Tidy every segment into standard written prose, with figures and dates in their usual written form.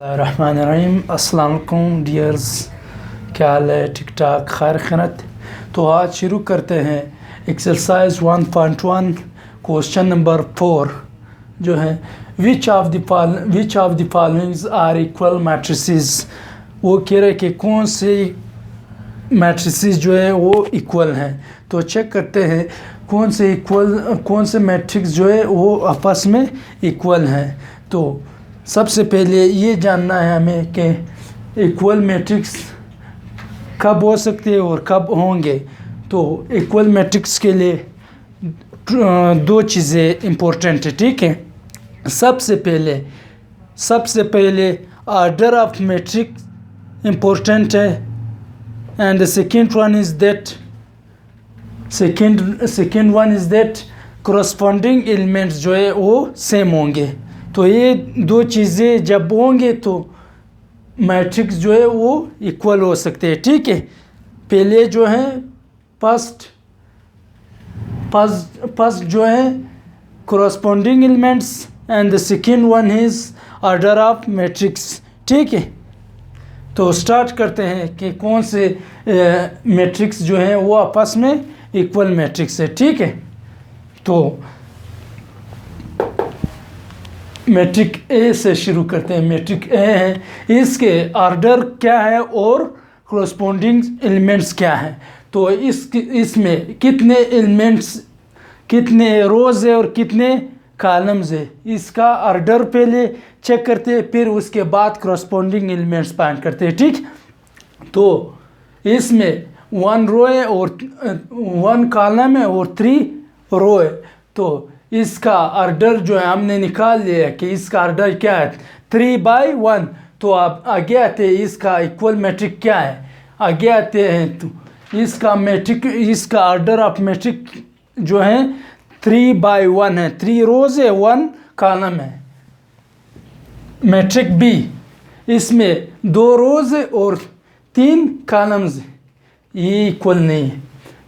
रहमानिर्रहीम। अस्सलाम वालेकुम डियर्स, क्या हाल है? ठीक ठाक, खैर खैरत। तो आज शुरू करते हैं एक्सरसाइज 1.1 क्वेश्चन नंबर 4 जो है which of the followings are equal matrices. वो कह रहे कि कौन से मैट्रिसेस जो है वो इक्वल हैं। तो चेक करते हैं कौन से मैट्रिक्स जो है वो आपस में इक्वल हैं। तो सबसे पहले ये जानना है हमें कि इक्वल मैट्रिक्स कब हो सकते हैं और कब होंगे। तो इक्वल मैट्रिक्स के लिए दो चीज़ें इम्पोर्टेंट है, ठीक है। सबसे पहले ऑर्डर ऑफ मैट्रिक्स इम्पोर्टेंट है and the second one is that corresponding elements जो है वो सेम होंगे। तो ये दो चीज़ें जब होंगे तो मैट्रिक्स जो है वो इक्वल हो सकते हैं, ठीक है। पहले जो है फर्स्ट जो है corresponding elements and the second one is order of matrix, ठीक है। तो स्टार्ट करते हैं कि कौन से मैट्रिक्स जो हैं वो आपस में इक्वल मैट्रिक्स है, ठीक है। तो मैट्रिक ए से शुरू करते हैं। मैट्रिक ए है, इसके ऑर्डर क्या है और corresponding एलिमेंट्स क्या हैं। तो इसमें कितने एलिमेंट्स, कितने रोज़ है और कितने कॉलम्स है, इसका ऑर्डर पहले चेक करते हैं, फिर उसके बाद corresponding एलिमेंट्स फाइंड करते हैं, ठीक। तो इसमें 1 रो है और 1 कॉलम है और 3 रो है। तो इसका ऑर्डर जो है हमने निकाल लिया कि इसका ऑर्डर क्या है 3/1। तो आप आगे आते हैं, इसका इक्वल मैट्रिक क्या है, आगे आते हैं। तो इसका ऑर्डर ऑफ मैट्रिक जो है 3/1 है, 3 रोज़ है 1 कॉलम है। मैट्रिक बी, इसमें 2 रोज़ है और 3 कॉलम्स है, ये इक्वल नहीं है,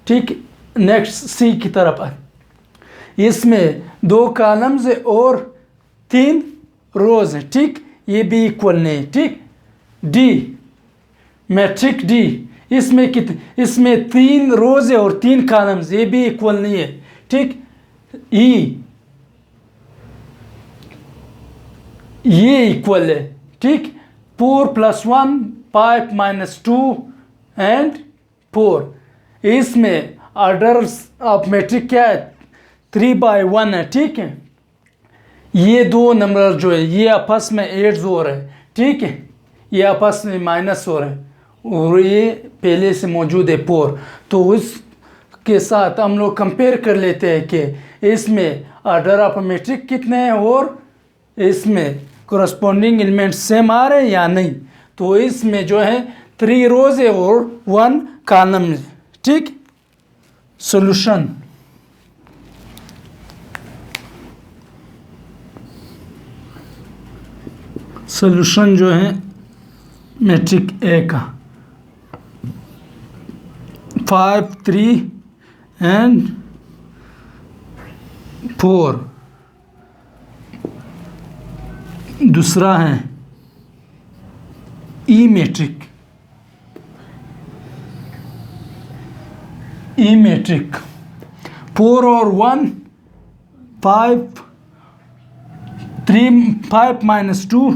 ठीक। नेक्स्ट सी की तरफ आए, इसमें 2 कॉलम्स है और 3 रोज़ है, ठीक, ये भी इक्वल नहीं, ठीक। डी, मैट्रिक डी, इसमें 3 रोज़ है और 3 कॉलम्स, ये भी इक्वल नहीं है, ठीक। ई, ये इक्वल है, ठीक। 4 + 1 5 - 2 एंड 4। इसमें ऑर्डर ऑफ मैट्रिक क्या है 3/1 है, ठीक है। ये दो नंबर जो है ये आपस में एड्स हो रहे हैं, ठीक है, ये आपस में माइनस हो रहे हैं और ये पहले से मौजूद है 4। तो उसके साथ हम लोग कंपेयर कर लेते हैं कि इसमें ऑर्डर ऑफ मैट्रिक कितने हैं और इसमें corresponding एलिमेंट सेम आ रहे हैं या नहीं। तो इसमें जो है 3 रोज़ है और 1 कॉलम है, ठीक। सोल्यूशन जो है मैट्रिक ए का 5 3 एंड 4। दूसरा है ई मैट्रिक 4 और 1 5 3 5 - 2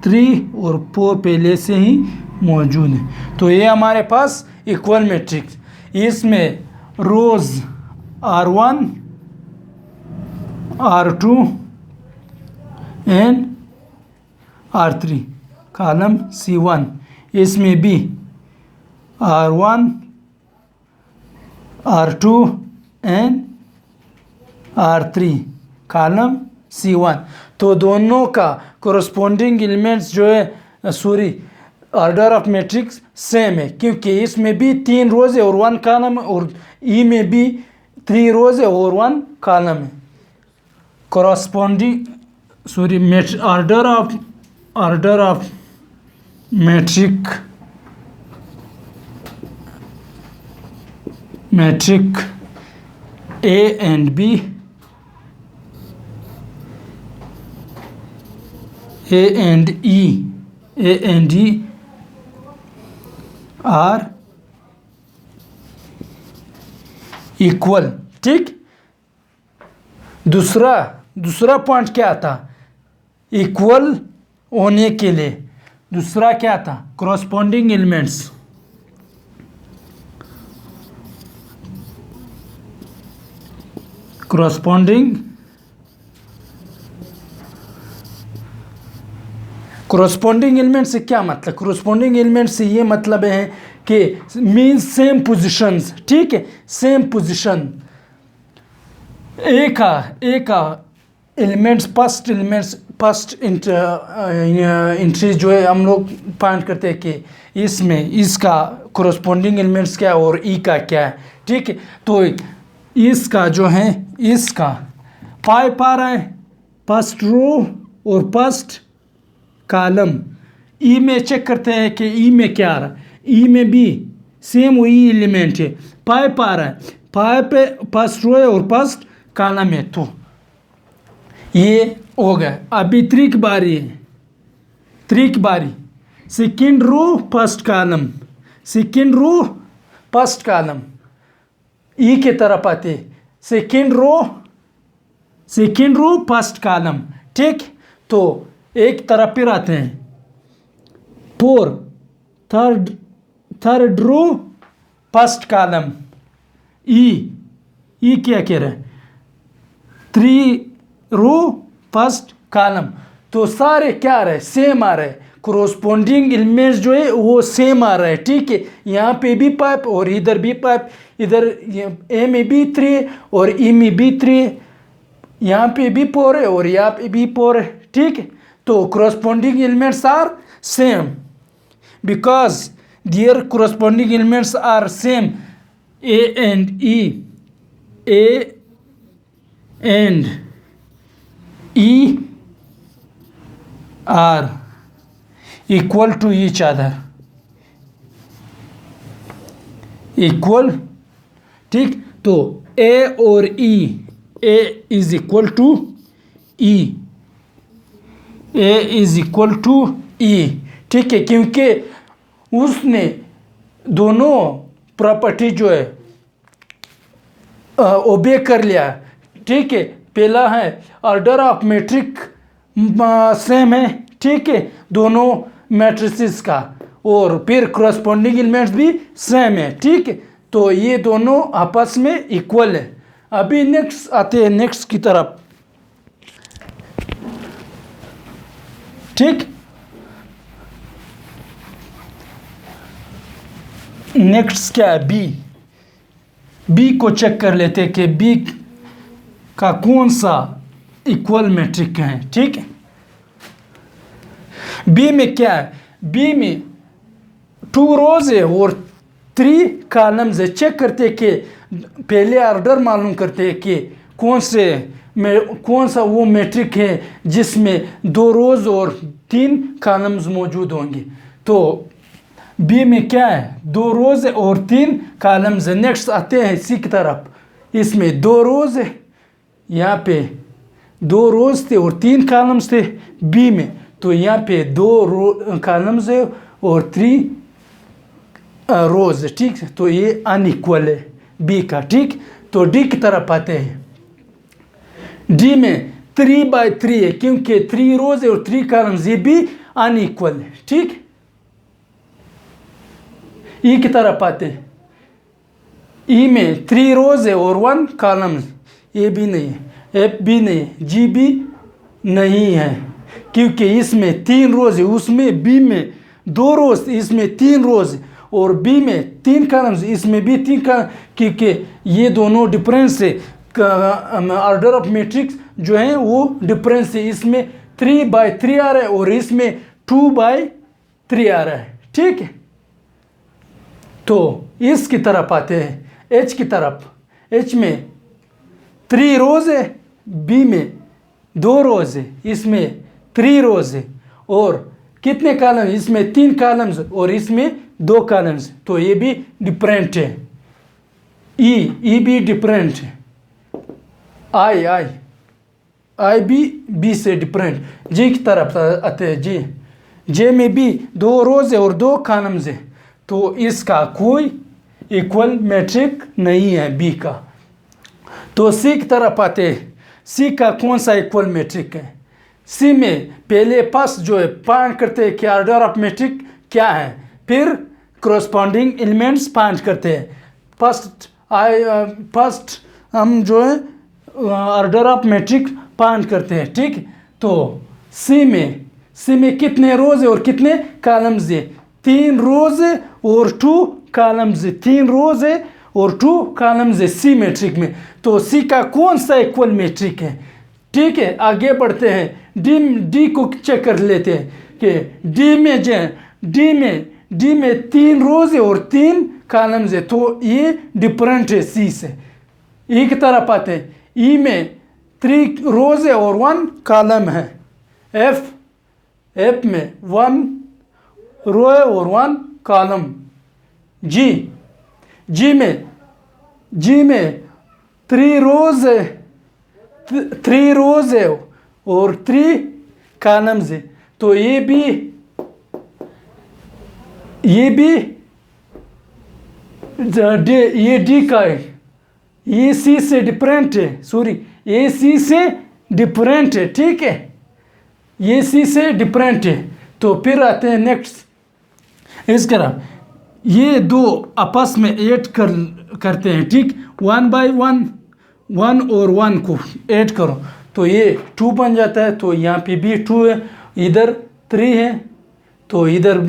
3 और 4 पहले से ही मौजूद है। तो ये हमारे पास इक्वल मैट्रिक्स, इसमें रोज़ R1 R2 and R3, column C1। इसमें भी R1 R2 and R3, column C1। तो दोनों का corresponding एलिमेंट्स जो है ऑर्डर ऑफ मैट्रिक्स सेम है, क्योंकि इसमें भी 3 रोज़ है और 1 कॉलम है और ई में भी 3 रोज़ है और 1 कॉलम है। Order of matrix A and B A and E are equal. ठीक, दूसरा पॉइंट क्या था इक्वल होने के लिए? दूसरा क्या था? Corresponding elements. कॉरस्पॉन्डिंग एलिमेंट से क्या मतलब? कॉरस्पॉन्डिंग एलिमेंट से ये मतलब है कि मीन्स सेम पोजीशंस। ठीक है, सेम पोजीशन। एक का एलिमेंट्स फर्स्ट इंट्री जो है हम लोग फाइंड करते हैं कि इसमें इसका कॉरस्पॉन्डिंग एलिमेंट्स क्या है और ई का क्या है। ठीक है, तो इसका जो है इसका 5 आ रहा है फर्स्ट रो और फर्स्ट कॉलम। ई में चेक करते हैं कि ई में क्या आ रहा है। ई में भी सेम वही एलिमेंट है, 5 आ रहा है, 5 पे फर्स्ट रो है और फर्स्ट कॉलम है। तो ये हो गया। अभी 3 की बारी है, 3 की बारी। Second row first column, second row first column E के तरफ आते, सेकेंड रो फर्स्ट कॉलम। ठीक, तो एक तरफ फिर आते हैं 4 थर्ड रो फर्स्ट कॉलम। ई क्या कह रहा है 3 रो फर्स्ट कॉलम। तो सारे क्या आ रहे हैं? सेम आ रहे हैं। कॉरस्पॉन्डिंग एलिमेंट्स जो है वो सेम आ रहा है। ठीक है, यहाँ पे भी 5 और इधर भी 5, इधर ए में भी 3 और ई में भी 3, यहाँ पे भी 4 है और यहाँ पे भी 4 है। ठीक है, तो corresponding elements are same because their corresponding elements are same. A and E are equal to each other, equal. ठीक, तो ए और E, A is equal to E, A is equal to E. ठीक है, क्योंकि उसने दोनों property जो है ओबे कर लिया। ठीक है, पहला है ऑर्डर ऑफ मैट्रिक सेम है। ठीक है, दोनों मैट्रिसेस का, और फिर कॉरस्पॉन्डिंग एलिमेंट्स भी सेम है। ठीक है, तो ये दोनों आपस में इक्वल है। अभी नेक्स्ट आते हैं, नेक्स्ट की तरफ। ठीक, नेक्स्ट क्या है? बी को चेक कर लेते हैं कि बी का कौन सा इक्वल मैट्रिक है। ठीक है, बी में क्या है? बी में 2 रोज है और 3 कॉलम्स है। चेक करते हैं कि पहले ऑर्डर मालूम करते हैं कि कौन सा वो मैट्रिक है जिसमें 2 रोज और 3 कॉलम्स मौजूद होंगे। तो बी में क्या है? 2 रोज है और 3 कॉलम्स है। नेक्स्ट आते हैं इसी की तरफ। इसमें 2 रोज है, यहाँ पे 2 रोज थे और 3 कॉलम्स थे बी में। तो यहाँ पे 2 कॉलम्स है और 3 रोज है। ठीक है, तो ये अनइक्वल है बी का। ठीक, तो डी की तरफ आते हैं। डी में 3/3 है क्योंकि 3 रोज है और 3 कॉलम्स, ये भी अनइक्वल है। ठीक, ई की तरफ आते हैं। ई में 3 रोज है और 1 कॉलम्स, ए भी नहीं है, एफ भी नहीं है, जी भी नहीं है क्योंकि इसमें 3 रोज है, उसमें बी में 2 रोज, इसमें 3 रोज है, और बी में 3 कॉलम्स, इसमें भी 3 कॉलम, क्योंकि ये दोनों डिफरेंस है। ऑर्डर ऑफ मैट्रिक्स जो है वो डिफरेंस है। इसमें 3/3 आ रहा है और इसमें 2/3 आ रहा है। ठीक है, तो इसकी तरफ आते हैं, एच की तरफ। एच में 3 रोज है, बी में 2 रोज है, इसमें 3 रोज है, और कितने कॉलम? इसमें 3 कॉलम्स और इसमें 2 कॉलम्स, तो ये भी डिफरेंट है। ई भी डिफरेंट है। आई आई बी से डिफरेंट जी की तरफ आते हैं। जे में भी 2 रोज है और 2 कॉलम्स है, तो इसका कोई इक्वल मैट्रिक नहीं है बी का। तो सी की तरफ आते हैं, सी का कौन सा इक्वल मैट्रिक है? सी में पहले फर्स्ट जो है फाइंड करते हैं कि ऑर्डर ऑफ मैट्रिक क्या है, फिर कोरस्पॉन्डिंग एलिमेंट्स फाइंड करते हैं। फर्स्ट हम जो है ऑर्डर ऑफ मैट्रिक फाइंड करते हैं, ठीक। तो सी में कितने रोज है और कितने कॉलम्स है? 3 रोज है और 2 कॉलम्स है, 3 रोज है और 2 कॉलम्स है सी मैट्रिक में। तो सी का कौन सा इक्वल मैट्रिक है? ठीक है, आगे बढ़ते हैं, डी को चेक कर लेते हैं कि डी में 3 रोज है और 3 कॉलम्स है, तो ये डिफरेंट है सी से। ई की तरफ आते हैं, ई में 3 रोज है और 1 कॉलम है। एफ में 1 रो है और 1 कॉलम। जी में 3 रोज है और 3 कॉलम्स है, तो ये भी ये डी का है, ये सी से डिफरेंट है, सॉरी ये सी से डिफरेंट है, ठीक है, ये सी से डिफरेंट है। तो फिर आते हैं नेक्स्ट, इस तरह ये 2 आपस में ऐड करते हैं, ठीक। 1 बाई 1 और 1 को ऐड करो तो ये 2 बन जाता है। तो यहाँ पे भी 2 है, इधर 3 है, तो इधर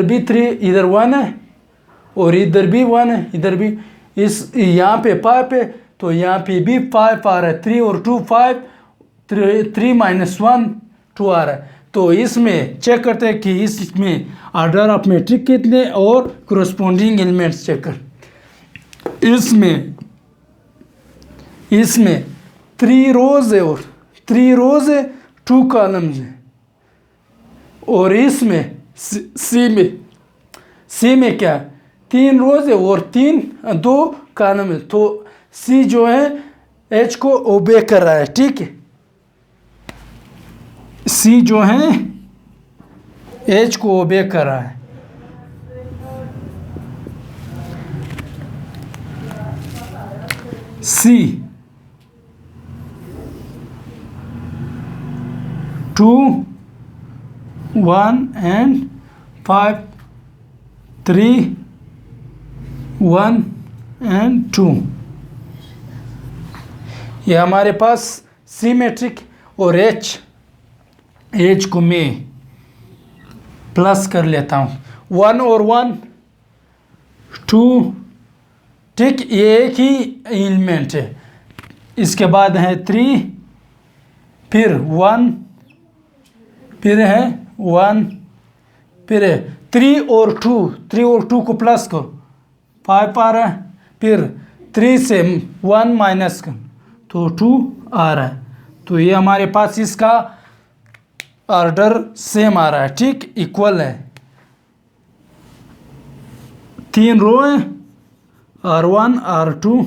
भी 3, इधर 1 है और इधर भी 1 है, इधर भी। इस यहाँ पे 5 है, तो यहाँ पे भी 5 आ रहा है, 3 और 2 5, 3 माइनस 1 2 आ रहा है। तो इसमें चेक करते हैं कि इसमें ऑर्डर ऑफ मैट्रिक कितने और कोरस्पॉन्डिंग एलिमेंट्स चेक कर। इसमें 3 रोज है और 3 रोज है, 2 कॉलम्स है। और इसमें सी में क्या है? 3 रोज है और 2 कॉलम है। तो सी जो है एच को ओबे कर रहा है, ठीक है। सी जो है एच को ओबे कर रहा है। सी 2 1 and 5 3 1 and 2, ये हमारे पास सी मैट्रिक। और एच को मैं प्लस कर लेता हूँ, 1 और 1 2, ठीक, ये एक ही एलिमेंट है। इसके बाद है 3, फिर 1, फिर है 1, फिर है 3 और 2 को प्लस करो 5 आ रहा है, फिर 3 से 1 माइनस कर तो 2 आ रहा है। तो ये हमारे पास इसका ऑर्डर सेम आ रहा है, ठीक, इक्वल है। 3 रो है, R1 R2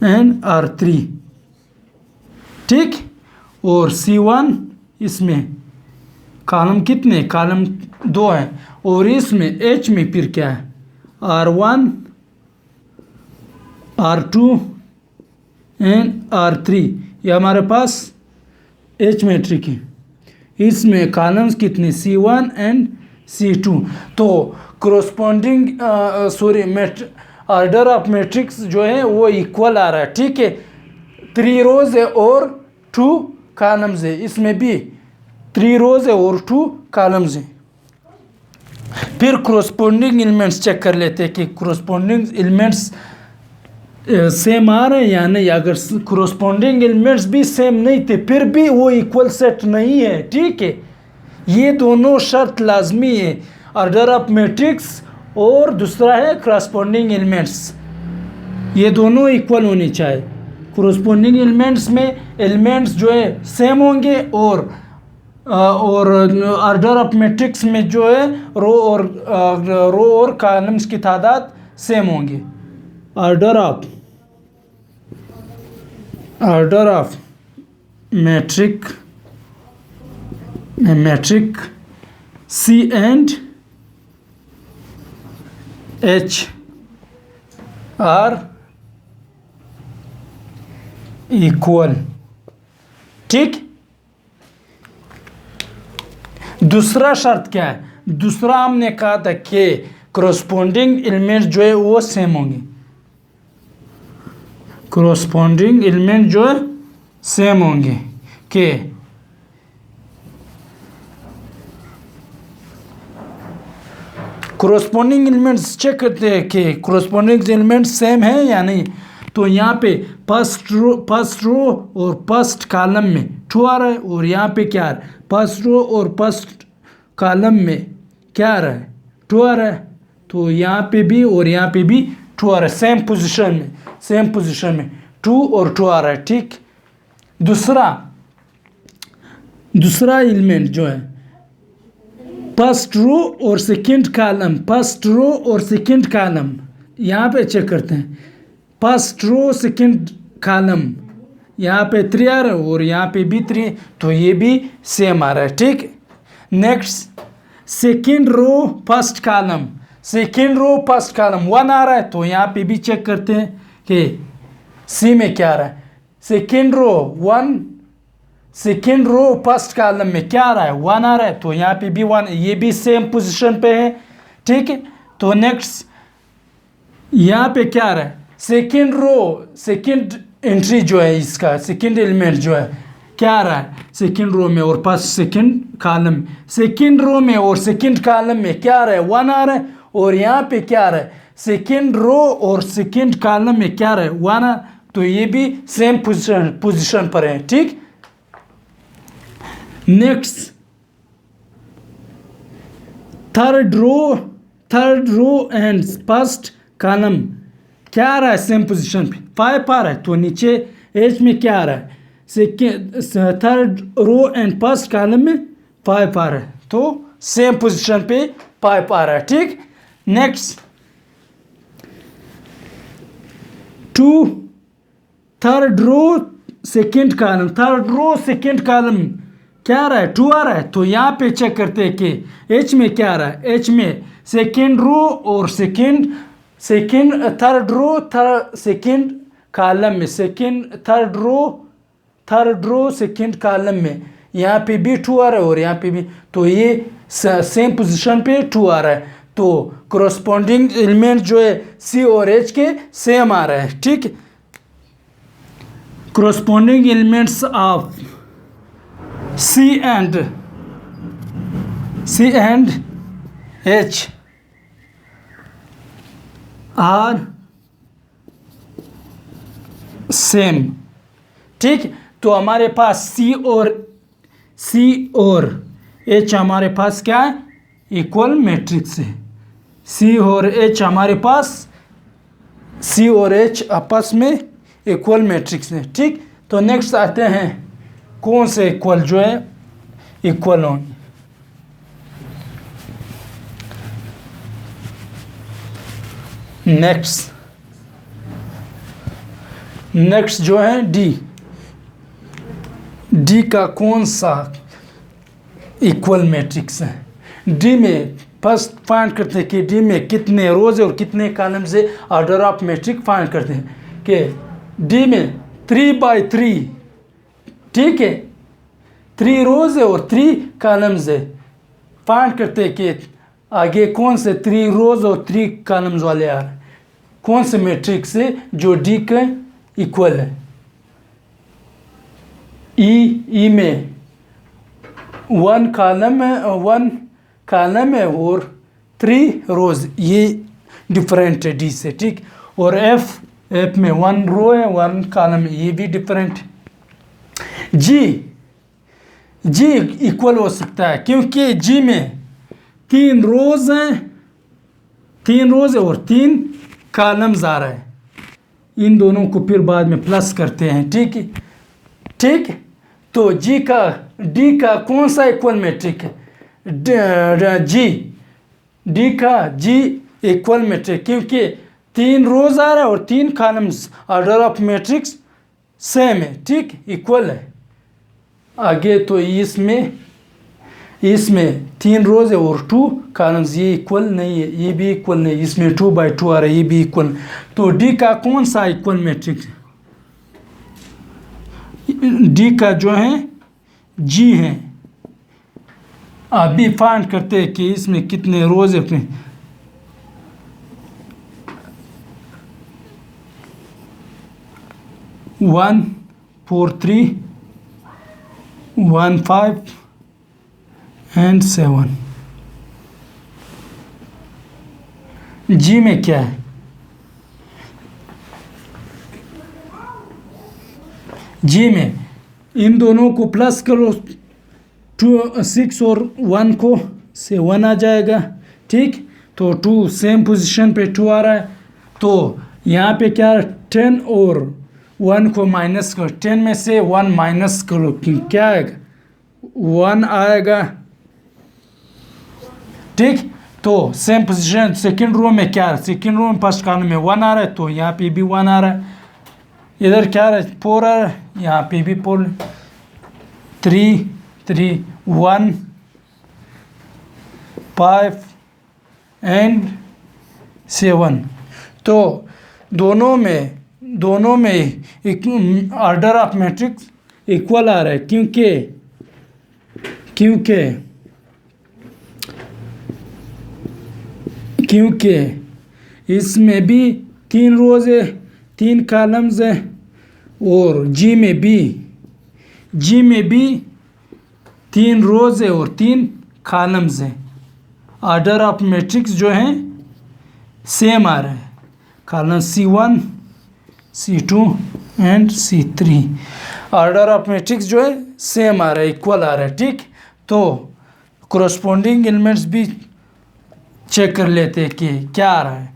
एंड R3, ठीक। और C1 इसमें कॉलम कितने? कॉलम 2 है। और इसमें H में फिर क्या है? R1 R2 एंड R3, ये हमारे पास H मैट्रिक है। इसमें कॉलम्स कितने? C1 and C2। तो कोरस्पॉन्डिंग ऑर्डर ऑफ मैट्रिक्स जो है वो इक्वल आ रहा है, ठीक है। 3 रोज है और 2 कॉलम्स है, इसमें भी 3 रोज है और 2 कॉलम्स हैं। फिर कोरस्पॉन्डिंग एलिमेंट्स चेक कर लेते हैं कि कोरस्पॉन्डिंग एलिमेंट्स सेम आ रहे हैं या नहीं। अगर कोरस्पॉन्डिंग एलिमेंट्स भी सेम नहीं थे फिर भी वो इक्वल सेट नहीं है, ठीक है। ये दोनों शर्त लाजमी है, ऑर्डर ऑफ मैट्रिक्स और दूसरा है कोरस्पॉन्डिंग एलिमेंट्स, ये दोनों इक्वल होने चाहिए। कोरस्पॉन्डिंग एलिमेंट्स में एलिमेंट्स जो है सेम होंगे और ऑर्डर ऑफ मैट्रिक्स में जो है रो और कॉलम्स की तादाद सेम होंगे। Order of matrix C and H are equal. ठीक, दूसरा शर्त क्या है? दूसरा हमने कहा था कि कॉरस्पॉन्डिंग एलिमेंट जो है वो सेम होंगे, कॉरस्पॉन्डिंग एलिमेंट जो है सेम होंगे कि कॉरस्पॉन्डिंग एलिमेंट्स चेक करते हैं कि कॉरस्पॉन्डिंग एलिमेंट सेम है या नहीं। तो यहाँ पे फर्स्ट रो और फर्स्ट कॉलम में ट्रू आ रहा है, और यहाँ पे क्या आ रहा है? फर्स्ट रो और फर्स्ट कॉलम में क्या आ रहा है? ट्रू आ रहा है। तो यहाँ पे भी और यहाँ पे भी ट्रू आ रहा है, सेम पोजीशन में ट्रू और ट्रू आ रहा है। ठीक, दूसरा एलिमेंट जो है फर्स्ट रो और सेकंड कॉलम, यहाँ पे चेक करते हैं। फर्स्ट रो सेकंड कॉलम यहाँ पे 3 आ रहा है और यहाँ पे भी 3, तो ये भी सेम आ रहा है। ठीक, next second row first column 1 आ रहा है, तो यहाँ पे भी चेक करते हैं कि सी में क्या आ रहा है। सेकंड रो फर्स्ट कॉलम में क्या आ रहा है? 1 आ रहा है, तो यहाँ पे भी 1, ये भी सेम पोजीशन पे है। ठीक है, तो नेक्स्ट यहाँ पे क्या आ रहा है? सेकंड एंट्री जो है इसका, सेकंड एलिमेंट जो है क्या आ रहा है? सेकंड रो में और first second column, second row में और सेकंड कॉलम में क्या आ रहा है? 1 आ रहा है, और यहाँ पे क्या आ रहा है? सेकंड रो और सेकंड कॉलम में क्या आ रहा है? 1 आ, तो ये भी सेम पोजीशन पर है। ठीक, next third row and first column क्या आ रहा है? सेम पोजीशन पे 5 आ रहा है, तो नीचे एच में क्या आ रहा है? Third row and first column में 5 आ रहा है, तो सेम पोजीशन पे 5 आ रहा है। ठीक, next third row second column क्या आ रहा है? 2 आ रहा है, तो यहाँ पे चेक करते हैं कि एच में क्या आ रहा है? एच में सेकंड रो और थर्ड रो सेकंड कॉलम में थर्ड रो सेकंड कॉलम में यहाँ पे भी 2 आ रहा है और यहाँ पे भी, तो ये सेम पोजीशन पे 2 आ रहा है, तो कॉरस्पॉन्डिंग एलिमेंट जो है सी और एच के सेम आ रहा है। ठीक, corresponding elements of C and H are same. ठीक, तो हमारे पास सी और एच हमारे पास क्या है? इक्वल मैट्रिक्स है। सी और एच आपस में इक्वल मैट्रिक्स है। ठीक, तो नेक्स्ट आते हैं कौन से इक्वल जो है इक्वल होंगे। नेक्स्ट जो है डी का कौन सा इक्वल मैट्रिक्स है? डी में फर्स्ट फाइंड करते हैं कि डी में कितने रोज है और कितने कॉलम से ऑर्डर ऑफ मैट्रिक्स फाइंड करते हैं कि डी में 3/3। ठीक है, 3 रोज है और 3 कॉलम्स है। फाइंड करते हैं कि आगे कौन से 3 रोज और 3 कॉलम्स वाले आ रहे हैं, कौन से मैट्रिक्स है जो डी के इक्वल है। ई में 1 कॉलम है और 3 रोज, ये डिफरेंट है डी से। ठीक, और एफ में 1 रो है 1 कॉलम है, ये भी डिफरेंट। जी इक्वल हो सकता है क्योंकि जी में 3 रोज हैं और 3 कॉलम्स आ रहा है। इन दोनों को फिर बाद में प्लस करते हैं। ठीक, तो डी का कौन सा इक्वल मैट्रिक है? जी इक्वल मैट्रिक, क्योंकि 3 रोज आ रहा है और 3 columns, order of matrix same है। ठीक, इक्वल है। आगे तो इसमें 3 रोज है और 2 कॉलम्स, ये इक्वल नहीं है, ये भी इक्वल नहीं, इसमें 2/2 आ रहा है, ये भी इक्वल। तो डी का कौन सा इक्वल मैट्रिक्स? डी का जो है जी है। अभी फाइंड करते हैं कि इसमें कितने रोज है। One 4 3 1 5 and 7। जी में क्या है? जी में इन दोनों को प्लस करो, 6 और 1 को से 1 आ जाएगा, ठीक। तो 2 सेम पोजीशन पे 2 आ रहा है। तो यहाँ पे क्या 10 और 1 को माइनस करो, 10 में से 1 माइनस करो, क्या आएगा? 1 आएगा, ठीक। तो सेम पोजीशन सेकंड रो में क्या है? सेकंड रो में फर्स्ट कॉलम में 1 आ रहा है, तो यहाँ पे भी 1 आ रहा है। इधर क्या आ रहा है? 4 आ रहा है, यहाँ पे भी 4। 3 3 1 5 एंड 7। तो दोनों में ऑर्डर ऑफ मैट्रिक्स इक्वल आ रहा है, क्योंकि इसमें भी 3 रोज है, 3 कॉलम्स है, और जी में भी 3 रोज है और 3 कॉलम्स है। ऑर्डर ऑफ मैट्रिक्स जो है सेम आ रहा है, column C1 C2 and C3। Order of matrix जो है सेम आ रहा है, इक्वल आ रहा है, ठीक। तो कोरस्पोंडिंग एलिमेंट्स भी चेक कर लेते हैं कि क्या आ रहा है।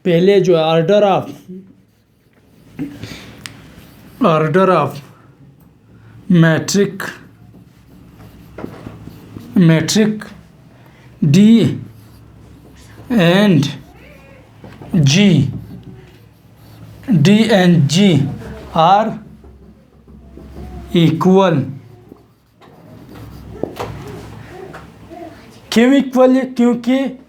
पहले जो order of matrix D and G are equal. क्यों इक्वल है? क्योंकि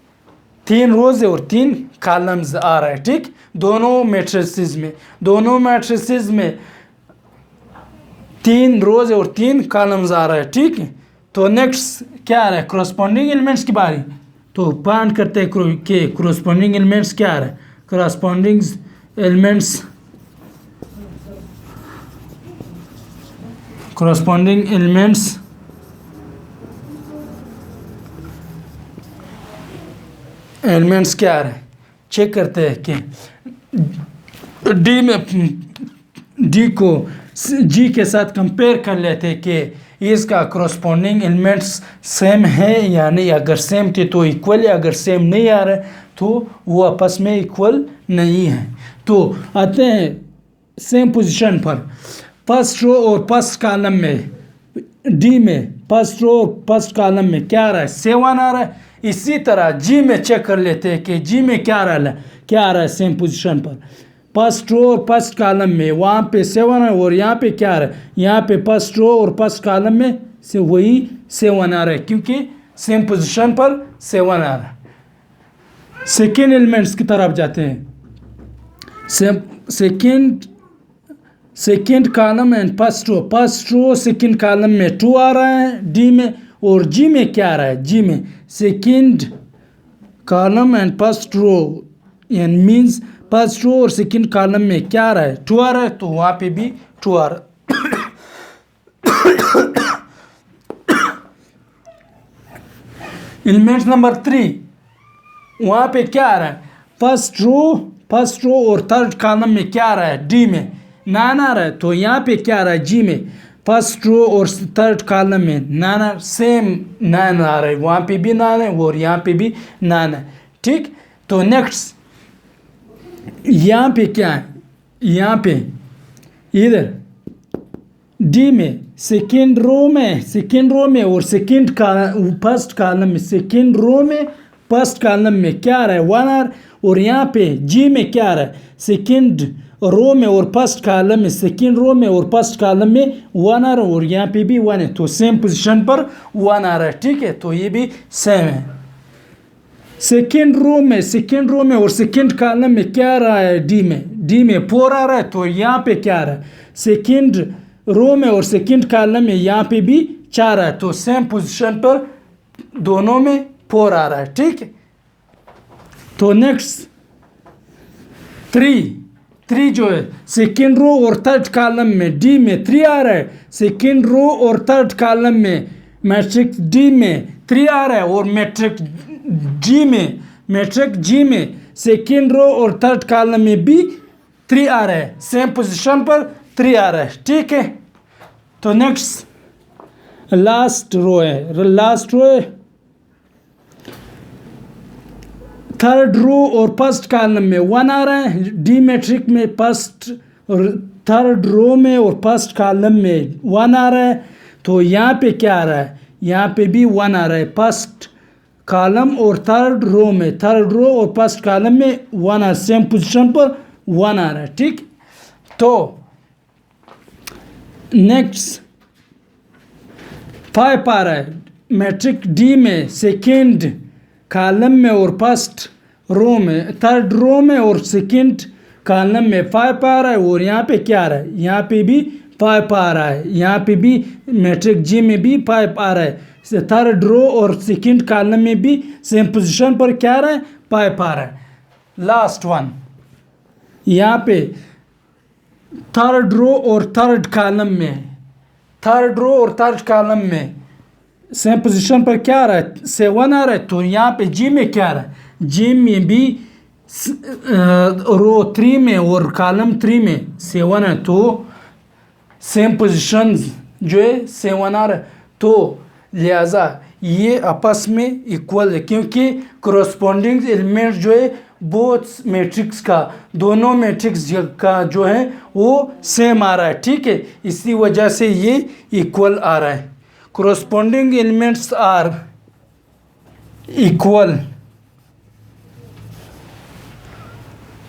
3 रोज है और 3 कॉलम्स आ रहा है, ठीक। दोनों मैट्रिसेस में 3 रोज और 3 कॉलम्स आ रहा है, ठीक। तो नेक्स्ट क्या आ रहा है? कोरस्पोंडिंग एलिमेंट्स की बारी। तो फाइंड करते हैं कि कोरस्पोंडिंग एलिमेंट्स क्या आ रहा है। कोरस्पोंडिंग एलिमेंट्स क्या आ रहा है, चेक करते हैं कि डी को जी के साथ कंपेयर कर लेते हैं कि इसका कोरस्पोंडिंग एलिमेंट्स सेम है या नहीं। अगर सेम थे तो इक्वल है, अगर सेम नहीं आ रहा है तो वो आपस में इक्वल नहीं है। तो आते हैं सेम पोजीशन पर, फर्स्ट रो और फर्स्ट कॉलम में डी में फर्स्ट रो और फर्स्ट कॉलम में क्या आ रहा है? 7 आ रहा है। इसी तरह जी में चेक कर लेते हैं कि जी में क्या आ रहा है सेम पोजीशन पर। फर्स्ट रो और फर्स्ट कॉलम में वहाँ पे 7 है और यहाँ पे क्या आ रहा है? यहाँ पे फर्स्ट रो और फर्स्ट कॉलम में से वही 7 आ रहा है, क्योंकि सेम पोजीशन पर 7 आ रहा है। सेकेंड एलिमेंट्स की तरफ जाते हैं। Second column and first row second column में 2 आ रहा है डी में, और जी में क्या आ रहा है? जी में second column and first row and means first row और सेकेंड कॉलम में क्या आ रहा है? 2 आ रहा है, तो वहाँ पे भी 2 आ रहा है। एलिमेंट्स नंबर 3, वहाँ पे क्या आ रहा है? फर्स्ट रो और थर्ड कॉलम में क्या आ रहा है? डी में 9 आ रहा है, तो यहाँ पे क्या आ रहा है? जी में फर्स्ट रो और थर्ड कॉलम में 9 सेम 9 आ रहा है, वहाँ पे भी 9 है और यहाँ पे भी 9 है, ठीक। तो नेक्स्ट यहाँ पे क्या है? यहाँ पे इधर डी में सेकेंड रो में और फर्स्ट कॉलम में सेकेंड रो में फर्स्ट कॉलम में क्या आ रहा है? 1 आर, और यहाँ पे जी में क्या आ रहा है? सेकेंड रो में और फर्स्ट कॉलम में, सेकेंड रो में और फर्स्ट कॉलम में 1 आ रहा है और यहाँ पे भी 1 है, तो सेम पोजीशन पर 1 आ रहा है। ठीक है, तो ये भी सेम है। सेकेंड रो में और सेकेंड कॉलम में क्या आ रहा है, डी में 4 आ रहा है, तो यहाँ पे क्या आ रहा है, सेकेंड रो में और सेकेंड कॉलम में यहाँ पे भी 4 है, तो सेम पोजीशन पर दोनों में 4 आ रहा है। ठीक है, तो नेक्स्ट 3 जो है सेकेंड रो और थर्ड कॉलम में डी में 3 आ रहा है, सेकेंड रो और थर्ड कॉलम में मैट्रिक्स डी में 3 आ रहा है और मैट्रिक्स जी में सेकेंड रो और थर्ड कॉलम में भी 3 आ रहा है, सेम पोजीशन पर 3 आ रहा है। ठीक है, तो नेक्स्ट लास्ट रो है थर्ड रो और फर्स्ट कॉलम में 1 आ रहा है, डी मैट्रिक्स में फर्स्ट और थर्ड रो में और फर्स्ट कॉलम में 1 आ रहा है, तो यहाँ पे क्या आ रहा है, यहाँ पे भी 1 आ रहा है, फर्स्ट कॉलम और थर्ड रो और फर्स्ट कॉलम में 1 आ रहा है, सेम पोजीशन पर 1 आ रहा है। ठीक, तो नेक्स्ट 5 आ रहा है, मैट्रिक्स डी में सेकेंड कॉलम में और फर्स्ट रो में, थर्ड रो में और सेकेंड कॉलम में 5 आ रहा है और यहाँ पे क्या आ रहा है, यहाँ पे भी 5 आ रहा है, यहाँ पे भी मैट्रिक्स जी में भी 5 आ रहा है, थर्ड रो और सेकेंड कॉलम में भी सेम पोजीशन पर क्या आ रहा है, 5 आ रहा है। लास्ट वन यहाँ पे थर्ड रो और थर्ड कॉलम में सेम पोजीशन पर क्या आ रहा है, 7 आ रहा है, तो यहाँ पे जी में क्या आ रहा है, जी में भी रो 3 में और कॉलम 3 में 7 है, तो सेम पोजीशन जो है 7 आ रहा है, तो लिहाजा ये आपस में इक्वल है, क्योंकि कोरस्पॉन्डिंग एलिमेंट जो है बोथ मैट्रिक्स का, दोनों मैट्रिक्स का जो है वो सेम आ रहा है। ठीक है, इसी वजह से ये इक्वल आ रहा है। corresponding elements are equal।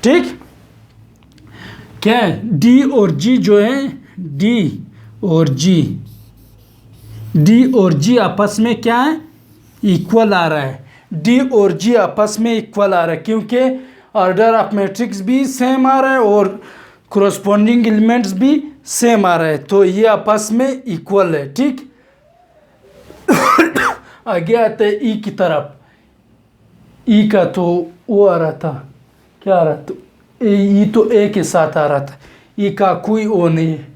ठीक, क्या है, डी और जी जो है, डी और जी आपस में क्या है, इक्वल आ रहा है, डी और जी आपस में इक्वल आ रहा है, क्योंकि ऑर्डर ऑफ मैट्रिक्स भी सेम आ रहा है और कोरस्पॉन्डिंग एलिमेंट्स भी सेम आ रहा है, तो ये आपस में इक्वल है। ठीक, आगे आते हैं ई की तरफ। ई का तो वो आ रहा था, क्या आ रहा था, ई तो ए के साथ आ रहा था, ई का कोई ओ नहीं है,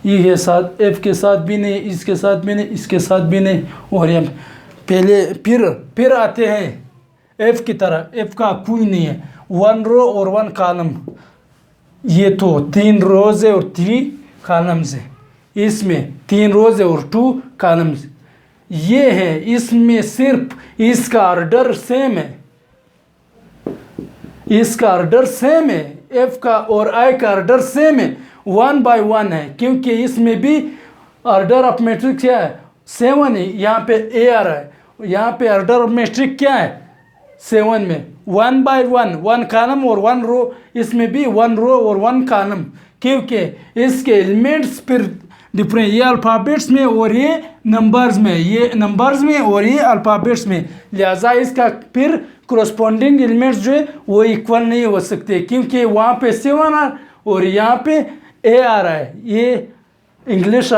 ई के साथ, एफ के साथ भी नहीं, इसके साथ भी नहीं, इसके साथ भी नहीं, और ये पहले फिर आते हैं एफ की तरह। एफ का कोई नहीं है, 1 रो और 1 कॉलम, ये तो 3 रोज है और 3 कॉलम्स है, इसमें 3 रोज है और 2 कॉलम्स ये है, इसमें सिर्फ इसका ऑर्डर सेम है, इसका ऑर्डर सेम है, एफ का और आई का ऑर्डर सेम है, 1 by 1 है, क्योंकि इसमें भी ऑर्डर ऑफ मैट्रिक्स क्या है, 7 है, यहाँ पे ए आ रहा है, यहाँ पे ऑर्डर ऑफ मैट्रिक्स क्या है 7 में 1 by 1, 1 कॉलम और 1 रो, इसमें भी 1 रो और 1 कॉलम, क्योंकि इसके एलिमेंट्स फिर डिफरेंट, ये अल्फ़ाबेट्स में और ये नंबर्स में, ये नंबर्स में और ये अल्फ़ाबेट्स में, लिहाजा इसका फिर कोरस्पॉन्डिंग एलिमेंट्स जो है वो इक्वल नहीं हो सकते, क्योंकि वहाँ पे 7 आ और यहाँ पे ए आ रहा है, ये इंग्लिश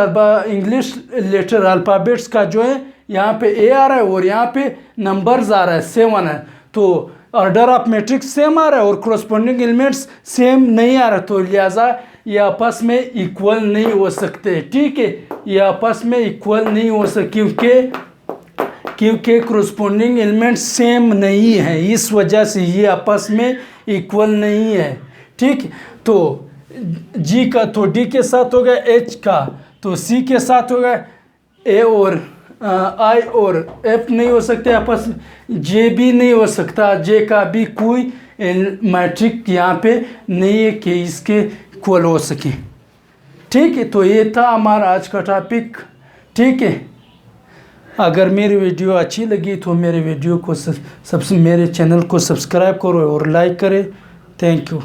लेटर अल्फ़ाबेट्स का जो है यहाँ पे ए आ रहा है और यहाँ पे नंबर्स आ रहा है 7 है, तो ऑर्डर ऑफ मैट्रिक्स सेम आ रहा है और कोरस्पॉन्डिंग एलिमेंट्स सेम नहीं आ रहा, तो लिहाजा ये आपस में इक्वल नहीं हो सकते। ठीक है, ये आपस में इक्वल नहीं हो सकते क्योंकि कोरस्पॉन्डिंग एलिमेंट्स सेम नहीं है, इस वजह से ये आपस में इक्वल नहीं है। ठीक, तो जी का तो डी के साथ हो गया, एच का तो सी के साथ हो गया, ए और आई और एफ नहीं हो सकते आपस में, जे भी नहीं हो सकता, जे का भी कोई मैट्रिक यहाँ पे नहीं है कि इसके इक्वल हो सके। ठीक है, तो ये था हमारा आज का टॉपिक। ठीक है, अगर मेरी वीडियो अच्छी लगी तो मेरे वीडियो को मेरे चैनल को सब्सक्राइब करो और लाइक करें। Thank you.